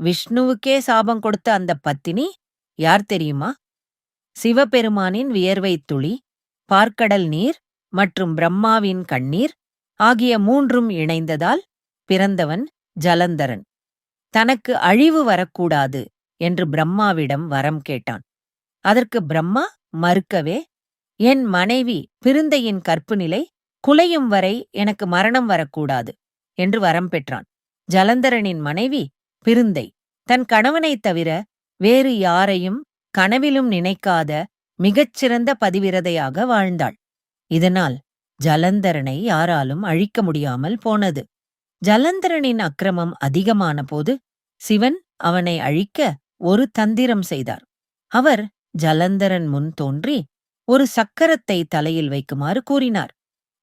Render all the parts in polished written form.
விஷ்ணுவுக்கே சாபம் கொடுத்த அந்த பத்தினி யார் தெரியுமா? சிவபெருமானின் வியர்வைத் துளி, பார்க்கடல் நீர் மற்றும் பிரம்மாவின் கண்ணீர் ஆகிய மூன்றும் இணைந்ததால் பிறந்தவன் ஜலந்தரன். தனக்கு அழிவு வரக்கூடாது என்று பிரம்மாவிடம் வரம் கேட்டான். அதற்கு பிரம்மா மறுக்கவே, என் மனைவி பிருந்தையின் கற்புநிலை குலையும் வரை எனக்கு மரணம் வரக்கூடாது என்று வரம் பெற்றான். ஜலந்தரனின் மனைவி பிருந்தை தன் கணவனைத் தவிர வேறு யாரையும் கனவிலும் நினைக்காத மிகச்சிறந்த பதிவிரதையாக வாழ்ந்தாள். இதனால் ஜலந்தரனை யாராலும் அழிக்க முடியாமல் போனது. ஜலந்தரனின் அக்கிரமம் அதிகமான போது சிவன் அவனை அழிக்க ஒரு தந்திரம் செய்தார். அவர் ஜலந்தரன் முன் தோன்றி ஒரு சக்கரத்தை தலையில் வைக்குமாறு கூறினார்.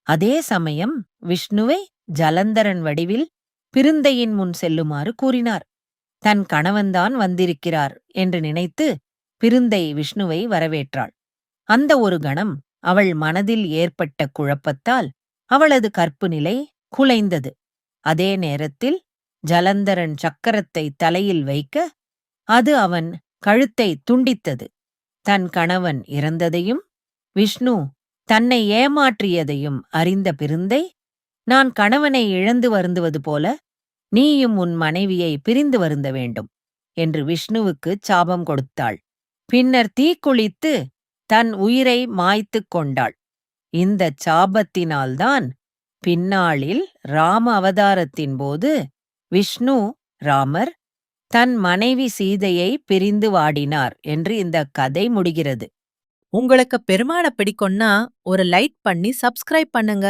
அதே சமயம் விஷ்ணுவை ஜலந்தரன் வடிவில் பிருந்தையின் முன் செல்லுமாறு கூறினார். தன் கணவன்தான் வந்திருக்கிறார் என்று நினைத்து பிருந்தை விஷ்ணுவை வரவேற்றாள். அந்த ஒரு கணம் அவள் மனதில் ஏற்பட்ட குழப்பத்தால் அவளது கற்புநிலை குலைந்தது. அதே நேரத்தில் ஜலந்தரன் சக்கரத்தை தலையில் வைக்க அது அவன் கழுத்தை துண்டித்தது. தன் கணவன் இறந்ததையும் விஷ்ணு தன்னை ஏமாற்றியதையும் அறிந்த பிருந்தை, நான் கணவனை இழந்து வருந்துவது போல நீயும் உன் மனைவியை பிரிந்து வருந்த வேண்டும் என்று விஷ்ணுவுக்குச் சாபம் கொடுத்தாள். பின்னர் தீக்குளித்து தன் உயிரை மாய்த்துக் கொண்டாள். இந்தச் சாபத்தினால்தான் பின்னாளில் ராம அவதாரத்தின் போது விஷ்ணு ராமர் தன் மனைவி சீதையை பிரிந்து வாடினார் என்று இந்த கதை முடிகிறது. உங்களுக்கு பெருமாளை பிடிக்கும்னா ஒரு லைக் பண்ணி சப்ஸ்கிரைப் பண்ணுங்க.